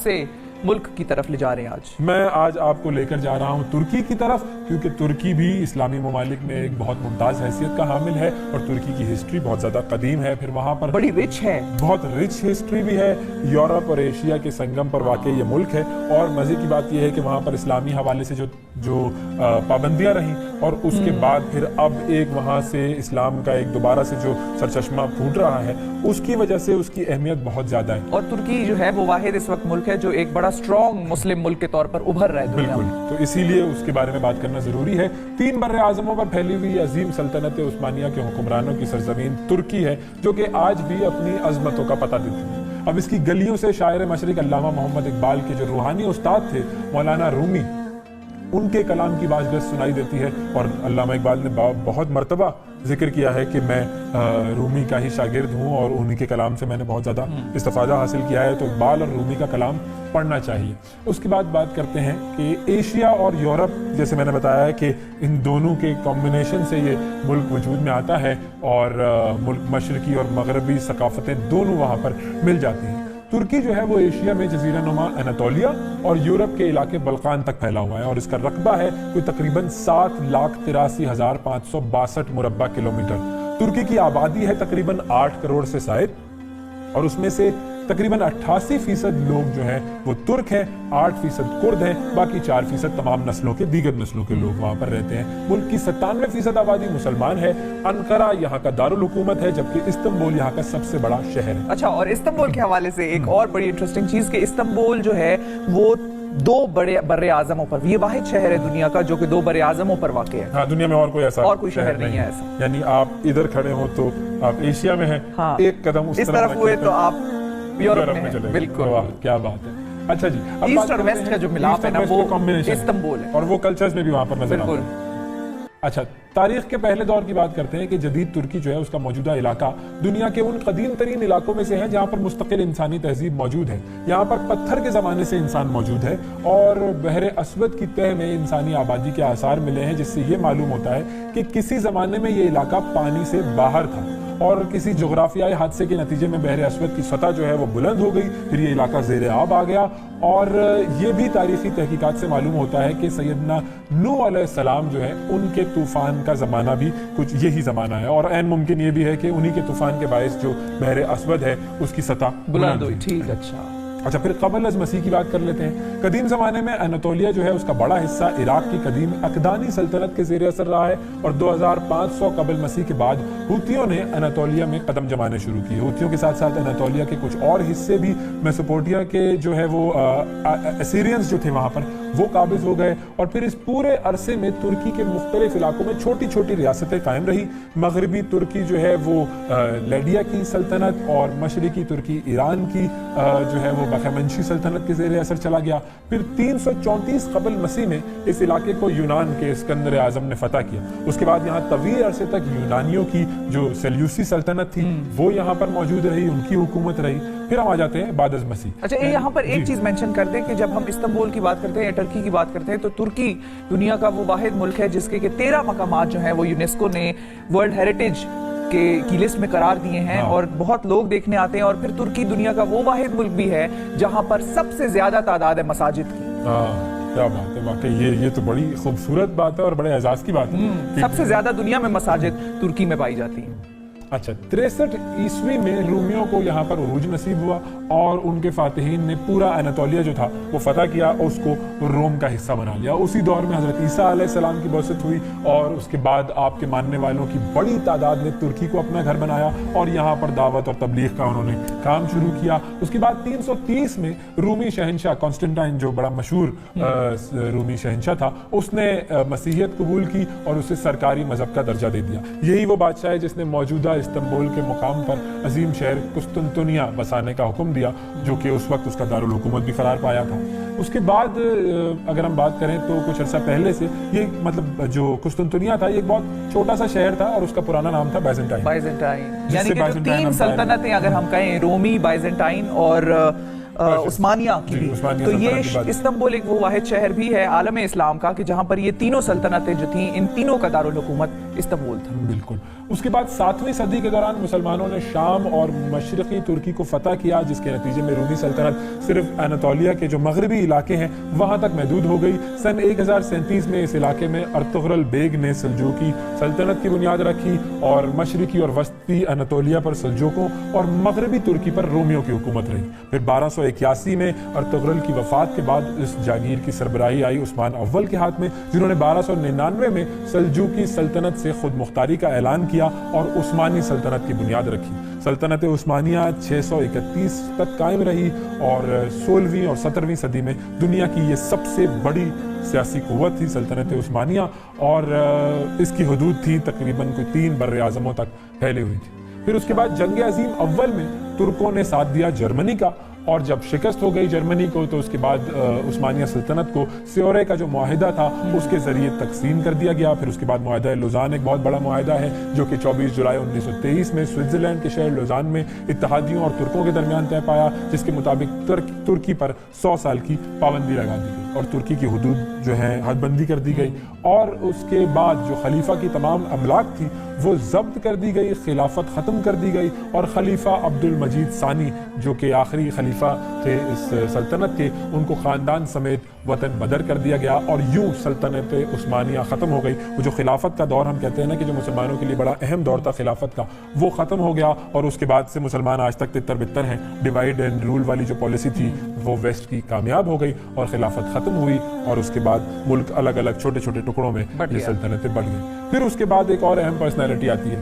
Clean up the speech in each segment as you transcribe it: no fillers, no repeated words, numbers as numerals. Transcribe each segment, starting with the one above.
سے ملک کی طرف لے جا رہے ہیں آج؟ میں آج آپ کو لے کر جا رہا ہوں ترکی کی طرف، کیونکہ ترکی بھی اسلامی ممالک میں ایک بہت ممتاز حیثیت کا حامل ہے اور ترکی کی ہسٹری بہت زیادہ قدیم ہے، پھر وہاں پر بڑی رچ ہے، بہت رچ ہسٹری بھی ہے، یورپ اور ایشیا کے سنگم پر واقع یہ ملک ہے، اور مزے کی بات یہ ہے کہ وہاں پر اسلامی حوالے سے جو پابندیاں رہیں اور اس کے بعد پھر اب ایک وہاں سے اسلام کا ایک دوبارہ سے جو سرچشمہ پھوٹ رہا ہے، اس کی وجہ سے اس کی اہمیت بہت زیادہ ہے۔ اور ترکی جو ہے وہ واحد اس وقت ملک ہے جو ایک بڑا سٹرونگ مسلم ملک کے طور پر ابھر رہا ہے دنیا میں۔ بالکل، تو اسی لیے اس کے بارے میں بات کرنا ضروری ہے۔ 3 بر اعظموں پر پھیلی ہوئی عظیم سلطنت عثمانیہ کے حکمرانوں کی سرزمین ترکی ہے، جو کہ آج بھی اپنی عظمتوں کا پتہ دیتی ہے۔ اب اس کی گلیوں سے شاعر مشرق علامہ محمد اقبال کے جو روحانی استاد تھے مولانا رومی، ان کے کلام کی باز گشت سنائی دیتی ہے، اور علامہ اقبال نے بہت مرتبہ ذکر کیا ہے کہ میں رومی کا ہی شاگرد ہوں اور انہی کے کلام سے میں نے بہت زیادہ استفادہ حاصل کیا ہے، تو اقبال اور رومی کا کلام پڑھنا چاہیے۔ اس کے بعد بات کرتے ہیں کہ ایشیا اور یورپ، جیسے میں نے بتایا ہے کہ ان دونوں کے کمبینیشن سے یہ ملک وجود میں آتا ہے، اور ملک مشرقی اور مغربی ثقافتیں دونوں وہاں پر مل جاتی ہیں۔ ترکی جو ہے وہ ایشیا میں جزیرہ نما اناطولیہ اور یورپ کے علاقے بلقان تک پھیلا ہوا ہے، اور اس کا رقبہ ہے کوئی تقریباً 7,83,562 مربع کلومیٹر۔ ترکی کی آبادی ہے تقریباً 8 کروڑ سے زائد، اور اس میں سے تقریباً 88% لوگ جو ہیں وہ ترک ہیں، 8% کرد ہیں، باقی 4% تمام نسلوں کے دیگر نسلوں کے لوگ وہاں پر رہتے ہیں۔ ملک کی 97% آبادی مسلمان ہے۔ انقرہ یہاں کا دارالحکومت ہے، جبکہ استنبول یہاں کا سب سے بڑا شہر ہے۔ اچھا، اور استنبول کے حوالے سے ایک اور بڑی انٹرسٹنگ چیز کہ استنبول جو ہے وہ 2 بڑے بر اعظموں پر، یہ واحد شہر ہے دنیا کا جو کہ 2 بر اعظموں پر واقع ہے۔ ہاں، دنیا میں اور کوئی ایسا شہر نہیں ہے ایسا، یعنی آپ ادھر کھڑے ہو تو آپ ایشیا میں ہیں، ایک قدم اس طرف ہوئے تو آپ یورپ میں چلے۔ بالکل، کیا بات ہے۔ اچھا جی، ایسٹ اور ویسٹ کا جو ملاپ ہے نا وہ استنبول ہے، اور وہ کلچرز میں بھی وہاں پر نظر آتا ہے۔ اچھا، تاریخ کے پہلے دور کی بات کرتے ہیں کہ جدید ترکی جو ہے اس کا موجودہ علاقہ دنیا کے ان قدیم ترین علاقوں میں سے ہے جہاں پر مستقل انسانی تہذیب موجود ہے۔ یہاں پر پتھر کے زمانے سے انسان موجود ہے، اور بحر اسود کی تہہ میں انسانی آبادی کے آثار ملے ہیں، جس سے یہ معلوم ہوتا ہے کہ کسی زمانے میں یہ علاقہ پانی سے باہر تھا، اور کسی جغرافیائی حادثے کے نتیجے میں بحر اسود کی سطح جو ہے وہ بلند ہو گئی، پھر یہ علاقہ زیر آب آ گیا۔ اور یہ بھی تاریخی تحقیقات سے معلوم ہوتا ہے کہ سیدنا نوح علیہ السلام جو ہے ان کے طوفان کا زمانہ بھی کچھ یہی زمانہ ہے، اور عین ممکن یہ بھی ہے کہ انہی کے طوفان کے باعث جو بحر اسود ہے اس کی سطح بلند ہوئی۔ ٹھیک، اچھا، پھر قبل از مسیح کی بات کر لیتے ہیں۔ قدیم زمانے میں اناطولیہ جو ہے اس کا بڑا حصہ عراق کی قدیم اقدانی سلطنت کے زیر اثر رہا ہے، اور 2500 قبل مسیح کے بعد ہوتھیوں نے اناطولیہ میں قدم جمانے شروع کیے۔ ہوتھیوں کے ساتھ ساتھ اناطولیہ کے کچھ اور حصے بھی میسوپوٹیمیا کے جو ہے وہ اسیرینز جو تھے وہاں پر وہ قابض ہو گئے، اور پھر اس پورے عرصے میں ترکی کے مختلف علاقوں میں چھوٹی چھوٹی ریاستیں قائم رہی۔ مغربی ترکی جو ہے وہ لیڈیا کی سلطنت، اور مشرقی ترکی ایران کی جو ہے وہ بخشمنشی سلطنت کے زیر اثر چلا گیا۔ پھر 334 قبل مسیح میں اس علاقے کو یونان کے اسکندر اعظم نے فتح کیا۔ اس کے بعد یہاں طویل عرصے تک یونانیوں کی جو سیلیوسی سلطنت تھی وہ یہاں پر موجود رہی، ان کی حکومت رہی۔ پھر ہم آ جاتے ہیں بعد از مسیح۔ اچھا، یہاں پر ایک چیز مینشن کر دیں کہ جب ہم استنبول کی بات کرتے ہیں یا ٹرکی کی بات کرتے ہیں تو ترکی دنیا کا وہ واحد ملک ہے جس کے 13 مقامات جو ہیں وہ یونیسکو نے ورلڈ ہیریٹیج کی لسٹ میں قرار دیے ہیں، اور بہت لوگ دیکھنے آتے ہیں۔ اور پھر ترکی دنیا کا وہ واحد ملک بھی ہے جہاں پر سب سے زیادہ تعداد ہے مساجد کی۔ کیا بات ہے، واقعی یہ تو بڑی خوبصورت بات ہے اور بڑے اعزاز کی بات ہے۔ سب سے زیادہ دنیا میں مساجد ترکی میں پائی جاتی ہیں۔ اچھا، 63 عیسوی میں رومیوں کو یہاں پر عروج نصیب ہوا، اور ان کے فاتحین نے پورا اناطولیہ جو تھا وہ فتح کیا اور اس کو روم کا حصہ بنا لیا۔ اسی دور میں حضرت عیسیٰ علیہ السلام کی بعثت ہوئی، اور اس کے بعد آپ کے ماننے والوں کی بڑی تعداد نے ترکی کو اپنا گھر بنایا، اور یہاں پر دعوت اور تبلیغ کا انہوں نے کام شروع کیا۔ اس کے بعد 330 میں رومی شہنشاہ کانسٹنٹائن، جو بڑا مشہور رومی شہنشاہ تھا، اس نے مسیحیت قبول کی اور اسے سرکاری مذہب کا درجہ دے دیا۔ یہی وہ بادشاہ ہے جس نے موجودہ استنبول کے مقام پر عظیم شہر قسطنطنیہ بسانے کا حکم دیا، جو کہ اس وقت اس کا دارالحکومت بھی قرار پایا تھا۔ اس کے بعد اگر ہم بات کریں تو کچھ عرصہ پہلے سے یہ مطلب جو قسطنطنیہ تھا یہ ایک بہت چھوٹا سا شہر تھا، اور اس کا پرانا نام تھا بائزنٹائن، یعنی کہ جو 3 سلطنتیں اگر ہم کہیں، رومی، بائزنٹائن اور عثمانیہ کی بھی، تو یہ استنبول ایک وہ واحد شہر بھی ہے عالم اسلام کا کہ جہاں پر یہ تینوں سلطنتیں جو تھیں ان تینوں کا دارالحکومت استنبول تھا. بالکل. اس کے بعد 7ویں صدی کے دوران مسلمانوں نے شام اور مشرقی ترکی کو فتح کیا، جس کے نتیجے میں رومی سلطنت صرف اناطولیہ کے جو مغربی علاقے ہیں وہاں تک محدود ہو گئی. سن 1037 میں اس علاقے میں ارطغرل بیگ نے سلجوقی سلطنت کی بنیاد رکھی اور مشرقی اور وسطی اناطولیہ پر سلجوقوں اور مغربی ترکی پر رومیوں کی حکومت رہی. پھر 1281 میں ارطغرل کی وفات کے بعد اس جاگیر کی سربراہی آئی عثمان اول کے ہاتھ میں، جنہوں نے 1299 میں سلجوقی سلطنت سے خود مختاری کا اعلان کیا اور عثمانی سلطنت کی بنیاد رکھی. سلطنت عثمانیہ 631 تک قائم رہی اور 16ویں اور 17ویں صدی میں دنیا کی یہ سب سے بڑی سیاسی قوت تھی سلطنت عثمانیہ، اور اس کی حدود تھی تقریباً کوئی 3 بر اعظموں تک پھیلی ہوئی تھی. پھر اس کے بعد جنگ عظیم اول میں ترکوں نے ساتھ دیا جرمنی کا، اور جب شکست ہو گئی جرمنی کو تو اس کے بعد عثمانیہ سلطنت کو سیورے کا جو معاہدہ تھا اس کے ذریعے تقسیم کر دیا گیا. پھر اس کے بعد معاہدہ لوزان ایک بہت بڑا معاہدہ ہے جو کہ 24 جولائی 1923 میں سوئٹزرلینڈ کے شہر لوزان میں اتحادیوں اور ترکوں کے درمیان طے پایا، جس کے مطابق ترکی پر 100 سال کی پابندی لگا دی گئی اور ترکی کی حدود جو ہے حد بندی کر دی گئی. اور اس کے بعد جو خلیفہ کی تمام املاک تھی وہ ضبط کر دی گئی، خلافت ختم کر دی گئی، اور خلیفہ عبد المجید ثانی جو کہ آخری خلیفہ تھے اس سلطنت کے، ان کو خاندان سمیت وطن بدر کر دیا گیا، اور یوں سلطنت عثمانیہ ختم ہو گئی. وہ جو خلافت کا دور ہم کہتے ہیں نا کہ جو مسلمانوں کے لیے بڑا اہم دور تھا خلافت کا، وہ ختم ہو گیا. اور اس کے بعد سے مسلمان آج تک تتر بتر ہیں. ڈیوائیڈ اینڈ رول والی جو پالیسی تھی وہ ویسٹ کی کامیاب ہو گئی اور خلافت ختم ہوئی، اور اس کے بعد ملک الگ الگ چھوٹے چھوٹے ٹکڑوں میں یہ سلطنتیں بڑھ گئی. پھر اس کے بعد ایک اور اہم پرسنالٹی آتی ہے،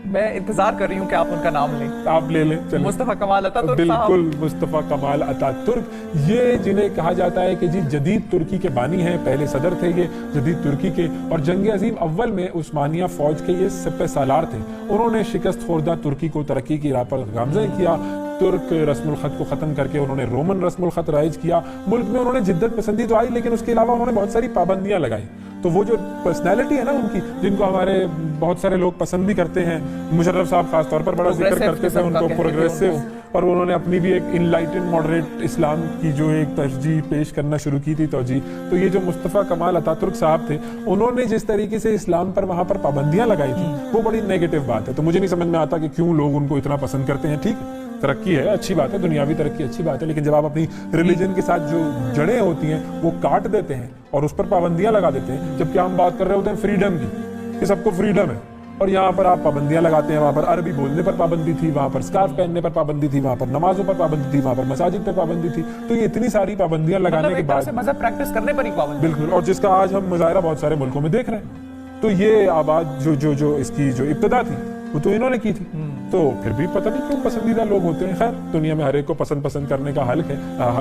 میں انتظار کر رہی ہوں کہ آپ ان کا نام لیں. آپ لے لیں. مصطفیٰ کمال اتا ترک. بالکل، مصطفیٰ کمال اتا ترک. یہ جنہیں کہا جاتا ہے کہ جی جدید ترکی کے بانی ہیں، پہلے صدر تھے یہ جدید ترکی کے، اور جنگ عظیم اول میں عثمانیہ فوج کے یہ سپہ سالار تھے. انہوں نے شکست خوردہ ترکی کو ترقی کی راہ پر گامزن کیا. ترک رسم الخط کو ختم کر کے انہوں نے رومن رسم الخط رائج کیا. ملک میں انہوں نے جدت پسندی تو آئی، لیکن اس کے علاوہ انہوں نے بہت ساری پابندیاں لگائی. تو وہ جو پرسنالٹی ہے نا ان کی، جن کو ہمارے بہت سارے لوگ پسند بھی کرتے ہیں، مشرف صاحب خاص طور پر بڑا ذکر کرتے تھے ان کو، پروگریسو، اور انہوں نے اپنی بھی ایک انلائٹن ماڈریٹ اسلام کی جو ایک ترجیح پیش کرنا شروع کی تھی توجیہ. تو یہ جو مصطفیٰ کمال اتا ترک صاحب تھے، انہوں نے جس طریقے سے اسلام پر وہاں پر پابندیاں لگائی تھی وہ بڑی نیگیٹو بات ہے. تو مجھے نہیں سمجھ میں آتا کہ کیوں لوگ ان کو اتنا پسند کرتے ہیں. ٹھیک ہے، ترقی ہے، اچھی بات ہے، دنیاوی ترقی اچھی بات ہے، لیکن جب آپ اپنی ریلیجن کے ساتھ جو جڑیں ہوتی ہیں وہ کاٹ دیتے ہیں اور اس پر پابندیاں لگا دیتے ہیں، جبکہ ہم بات کر رہے ہوتے ہیں فریڈم کی کہ سب کو فریڈم ہے، اور یہاں پر آپ پابندیاں لگاتے ہیں. وہاں پر عربی بولنے پر پابندی تھی، وہاں پر سکارف پہننے پر پابندی تھی، وہاں پر نمازوں پر پابندی تھی، وہاں پر مساجد پر پابندی تھی. تو یہ اتنی ساری پابندیاں لگانے کے بعد مذہب پریکٹس کرنے پر ہی پابندی، بالکل، اور جس کا آج ہم مظاہرہ بہت سارے ملکوں میں دیکھ رہے ہیں. تو یہ آباد جو اس کی جو ابتدا تھی وہ تو انہوں نے کی تھی. تو پھر بھی پتہ نہیں کیوں پسندیدہ لوگ ہوتے ہیں. خیر، دنیا میں ہر ایک کو پسند کرنے کا حق ہے،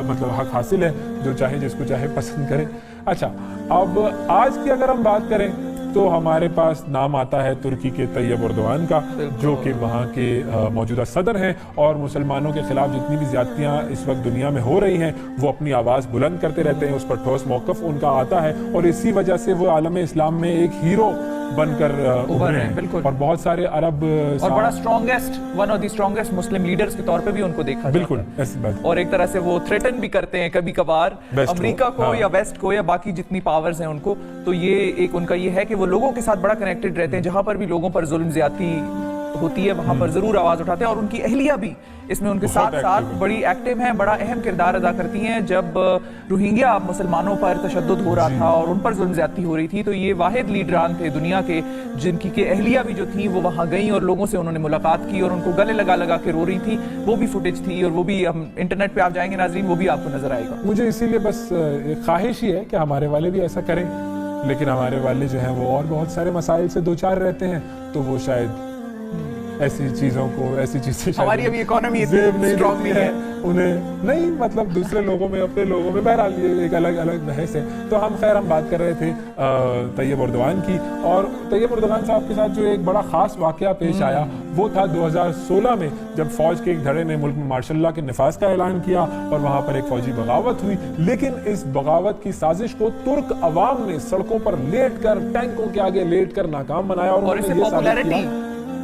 مطلب حق حاصل ہے، جو چاہے جس کو چاہے پسند کرے. اچھا، اب آج کی اگر ہم بات کریں تو ہمارے پاس نام آتا ہے ترکی کے طیب اردوغان کا، جو کہ وہاں کے موجودہ صدر ہیں، اور مسلمانوں کے خلاف جتنی بھی زیادتیاں اس وقت دنیا میں ہو رہی ہیں وہ اپنی آواز بلند کرتے رہتے ہیں، اس پر ٹھوس موقف ان کا آتا ہے، اور اسی وجہ سے وہ عالم اسلام میں ایک ہیرو بن کر ابھرے ہیں. بالکل. اور بہت سارے عرب اور بڑا strongest, one of the strongest Muslim leaders کے طور پہ بھی ان کو دیکھا بالکل ایسی بات. اور ایک طرح سے وہ تھریٹن بھی کرتے ہیں کبھی کبھار امریکہ کو یا ویسٹ کو یا باقی جتنی پاورز ہیں ان کو. تو یہ ایک ان کا یہ ہے کہ وہ لوگوں کے ساتھ بڑا کنیکٹڈ رہتے ہیں، جہاں پر بھی لوگوں پر ظلم زیادتی ہوتی ہے وہاں پر ضرور آواز اٹھاتے ہیں. اور ان کی اہلیہ بھی اس میں ان کے ساتھ بڑی ایکٹیو ہیں، بڑا اہم کردار ادا کرتی ہیں. جب روہنگیا مسلمانوں پر تشدد ہو رہا تھا اور ان پر ظلم زیادتی ہو رہی تھی تو یہ واحد لیڈران تھے دنیا کے جن کی کہ اہلیہ بھی جو تھیں وہ وہاں گئیں اور لوگوں سے انہوں نے ملاقات کی اور ان کو گلے لگا کے رو رہی تھی. وہ بھی فوٹیج تھی، اور وہ بھی ہم انٹرنیٹ پہ آپ جائیں گے ناظرین، وہ بھی آپ کو نظر آئے گا. مجھے اسی لیے بس ایک خواہش ہی ہے کہ ہمارے والے بھی ایسا کریں، لیکن ہمارے والے جو ہیں وہ اور بہت سارے مسائل سے دوچار رہتے ہیں، تو وہ شاید ایسی چیزوں کو، ایسی چیزیں ہماری ابھی اکانومی اسٹرانگ نہیں ہے انہیں نہیں، مطلب دوسرے لوگوں میں، اپنے لوگوں میں، بہرحال یہ ایک الگ بحث ہے. تو ہم خیر ہم بات کر رہے تھے طیب اردوغان کی، اور طیب اردوغان صاحب کے ساتھ جو ایک بڑا خاص واقعہ پیش آیا وہ تھا 2016 میں، جب فوج کے ایک دھڑے نے ملک میں مارشل لاء کے نفاذ کا اعلان کیا اور وہاں پر ایک فوجی بغاوت ہوئی. لیکن اس بغاوت کی سازش کو ترک عوام نے سڑکوں پر لیٹ کر، ٹینکوں کے آگے لیٹ کر ناکام بنایا، اور اسے پاپولیرٹی